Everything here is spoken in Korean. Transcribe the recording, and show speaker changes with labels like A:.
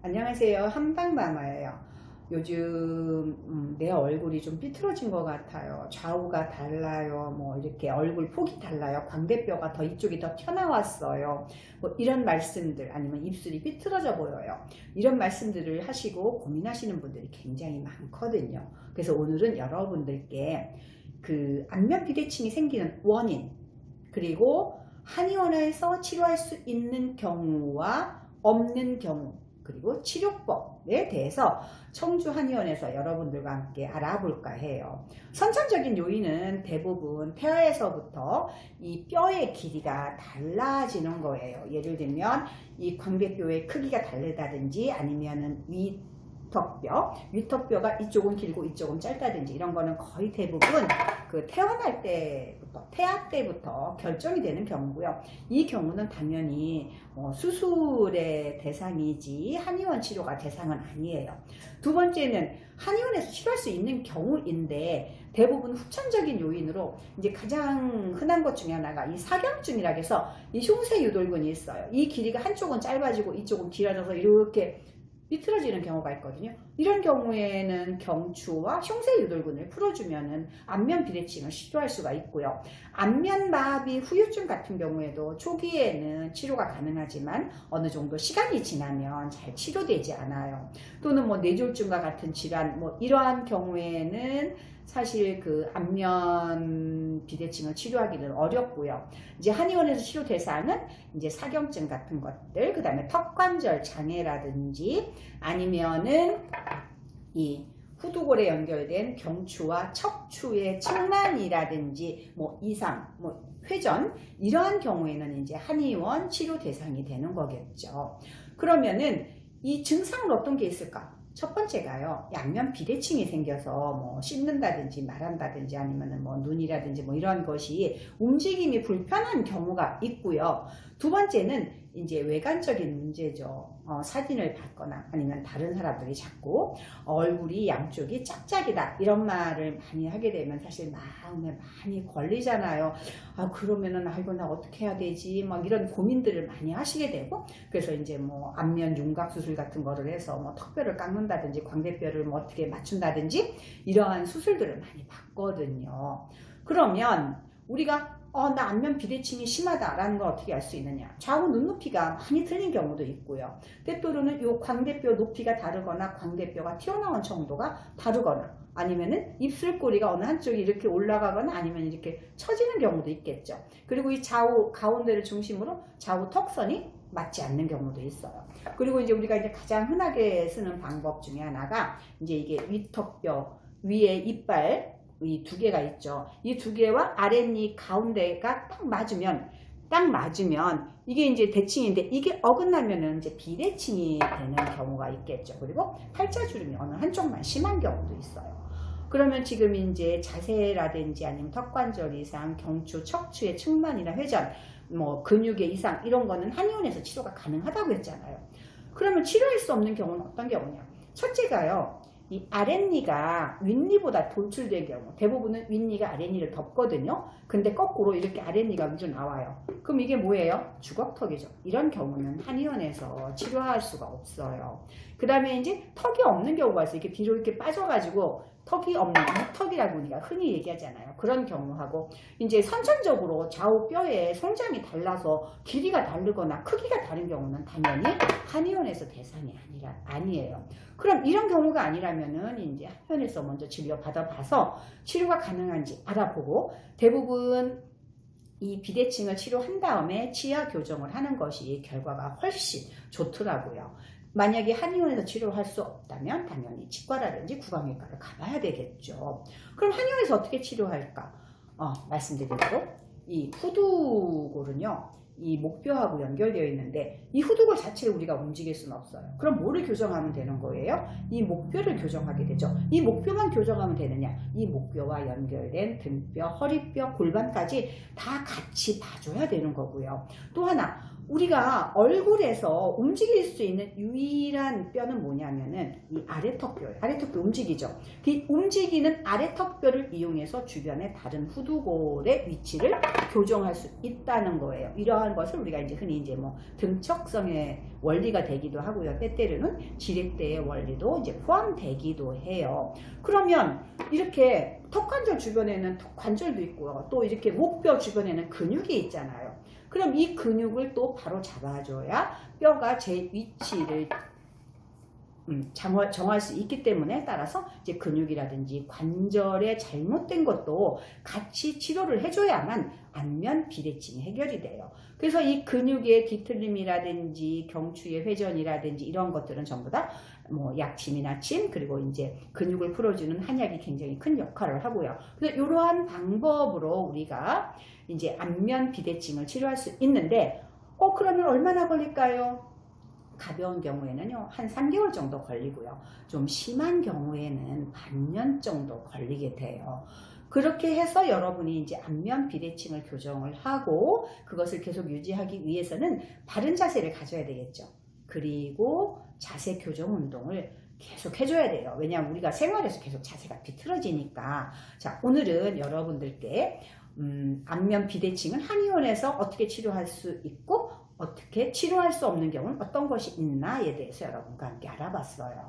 A: 안녕하세요. 한방마마예요. 요즘 내 얼굴이 좀 삐뚤어진 것 같아요. 좌우가 달라요. 뭐 이렇게 얼굴 폭이 달라요. 광대뼈가 더 이쪽이 더 튀어나왔어요. 뭐 이런 말씀들, 아니면 입술이 삐뚤어져 보여요. 이런 말씀들을 하시고 고민하시는 분들이 굉장히 많거든요. 그래서 오늘은 여러분들께 그 안면 비대칭이 생기는 원인, 그리고 한의원에서 치료할 수 있는 경우와 없는 경우, 그리고 치료법에 대해서 청주한의원에서 여러분들과 함께 알아볼까 해요. 선천적인 요인은 대부분 태아에서부터 이 뼈의 길이가 달라지는 거예요. 예를 들면 이 광대뼈의 크기가 다르다든지, 아니면은 위턱뼈가 이쪽은 길고 이쪽은 짧다든지, 이런 거는 거의 대부분 그 태어날 때부터, 태아 때부터 결정이 되는 경우고요. 이 경우는 당연히 수술의 대상이지 한의원 치료가 대상은 아니에요. 두 번째는 한의원에서 치료할 수 있는 경우인데, 대부분 후천적인 요인으로 이제 가장 흔한 것 중에 하나가 이 사경증이라고 해서 이 흉쇄 유돌근이 있어요. 이 길이가 한쪽은 짧아지고 이쪽은 길어져서 이렇게 삐뚤어지는 경우가 있거든요. 이런 경우에는 경추와 흉쇄 유돌근을 풀어주면은 안면 비대칭을 시도할 수가 있고요. 안면마비 후유증 같은 경우에도 초기에는 치료가 가능하지만 어느 정도 시간이 지나면 잘 치료되지 않아요. 또는 뭐 뇌졸중과 같은 질환, 뭐 이러한 경우에는 사실 그 안면 비대칭을 치료하기는 어렵고요. 이제 한의원에서 치료 대상은 이제 사경증 같은 것들, 그 다음에 턱관절 장애라든지, 아니면은 이 후두골에 연결된 경추와 척추의 측만이라든지, 뭐 이상, 뭐 회전, 이러한 경우에는 이제 한의원 치료 대상이 되는 거겠죠. 그러면은 이 증상은 어떤 게 있을까? 첫 번째가요, 양면 비대칭이 생겨서 뭐 씹는다든지 말한다든지, 아니면은 뭐 눈이라든지 뭐 이런 것이 움직임이 불편한 경우가 있고요. 두 번째는 이제 외관적인 문제죠. 사진을 봤거나 아니면 다른 사람들이 자꾸 얼굴이 양쪽이 짝짝이다 이런 말을 많이 하게 되면 사실 마음에 많이 걸리잖아요. 그러면은 이거 나 어떻게 해야 되지? 막 이런 고민들을 많이 하시게 되고, 그래서 이제 뭐 안면 윤곽 수술 같은 거를 해서 뭐 턱뼈를 깎는다든지 광대뼈를 뭐 어떻게 맞춘다든지, 이러한 수술들을 많이 받거든요. 그러면 우리가 나 안면 비대칭이 심하다라는 걸 어떻게 알 수 있느냐? 좌우 눈높이가 많이 틀린 경우도 있고요. 때때로는 이 광대뼈 높이가 다르거나 광대뼈가 튀어나온 정도가 다르거나, 아니면은 입술꼬리가 어느 한쪽이 이렇게 올라가거나 아니면 이렇게 처지는 경우도 있겠죠. 그리고 이 좌우 가운데를 중심으로 좌우 턱선이 맞지 않는 경우도 있어요. 그리고 이제 우리가 이제 가장 흔하게 쓰는 방법 중에 하나가 이제 이게 위턱뼈 위에 이빨 이 두 개가 있죠. 이 두 개와 아랫니 가운데가 딱 맞으면 이게 이제 대칭인데, 이게 어긋나면은 이제 비대칭이 되는 경우가 있겠죠. 그리고 팔자주름이 어느 한쪽만 심한 경우도 있어요. 그러면 지금 이제 자세라든지 아니면 턱관절 이상, 경추, 척추의 측만이나 회전, 뭐 근육의 이상, 이런 거는 한의원에서 치료가 가능하다고 했잖아요. 그러면 치료할 수 없는 경우는 어떤 경우냐? 첫째가요, 이 아랫니가 윗니보다 돌출된 경우, 대부분은 윗니가 아랫니를 덮거든요. 근데 거꾸로 이렇게 아랫니가 위로 나와요. 그럼 이게 뭐예요? 주걱턱이죠. 이런 경우는 한의원에서 치료할 수가 없어요. 그 다음에 이제 턱이 없는 경우가 있어요. 이렇게 뒤로 이렇게 빠져가지고 턱이 없는 무턱이라고 우리가 흔히 얘기하잖아요. 그런 경우하고, 이제 선천적으로 좌우 뼈의 성장이 달라서 길이가 다르거나 크기가 다른 경우는 당연히 한의원에서 대상이 아니에요. 그럼 이런 경우가 아니라면은 이제 한의원에서 먼저 진료 받아봐서 치료가 가능한지 알아보고, 대부분 이 비대칭을 치료한 다음에 치아 교정을 하는 것이 결과가 훨씬 좋더라고요. 만약에 한의원에서 치료할 수 없다면 당연히 치과라든지 구강외과를 가봐야 되겠죠. 그럼 한의원에서 어떻게 치료할까? 말씀드린 대로 이 후두골은요, 이 목뼈하고 연결되어 있는데, 이 후두골 자체를 우리가 움직일 수는 없어요. 그럼 뭐를 교정하면 되는 거예요? 이 목뼈를 교정하게 되죠. 이 목뼈만 교정하면 되느냐? 이 목뼈와 연결된 등뼈, 허리뼈, 골반까지 다 같이 봐줘야 되는 거고요. 또 하나, 우리가 얼굴에서 움직일 수 있는 유일한 뼈는 뭐냐면은 이 아래턱뼈예요. 아래턱뼈 움직이죠. 그 움직이는 아래턱뼈를 이용해서 주변의 다른 후두골의 위치를 교정할 수 있다는 거예요. 이러한 것을 우리가 이제 흔히 이제 뭐 등척성의 원리가 되기도 하고요. 때때로는 지렛대의 원리도 이제 포함되기도 해요. 그러면 이렇게 턱관절 주변에는 턱관절도 있고요. 또 이렇게 목뼈 주변에는 근육이 있잖아요. 그럼 이 근육을 또 바로 잡아줘야 뼈가 제 위치를 정할 수 있기 때문에, 따라서 이제 근육이라든지 관절에 잘못된 것도 같이 치료를 해줘야만 안면 비대칭이 해결이 돼요. 그래서 이 근육의 뒤틀림이라든지 경추의 회전이라든지 이런 것들은 전부 다 뭐 약침이나 침, 그리고 이제 근육을 풀어주는 한약이 굉장히 큰 역할을 하고요. 그래서 이러한 방법으로 우리가 이제 안면 비대칭을 치료할 수 있는데, 그러면 얼마나 걸릴까요? 가벼운 경우에는요, 한 3개월 정도 걸리고요. 좀 심한 경우에는 반년 정도 걸리게 돼요. 그렇게 해서 여러분이 이제 안면 비대칭을 교정을 하고 그것을 계속 유지하기 위해서는 바른 자세를 가져야 되겠죠. 그리고 자세 교정 운동을 계속 해줘야 돼요. 왜냐하면 우리가 생활에서 계속 자세가 비틀어지니까. 자, 오늘은 여러분들께 안면 비대칭은 한의원에서 어떻게 치료할 수 있고 어떻게 치료할 수 없는 경우는 어떤 것이 있나에 대해서 여러분과 함께 알아봤어요.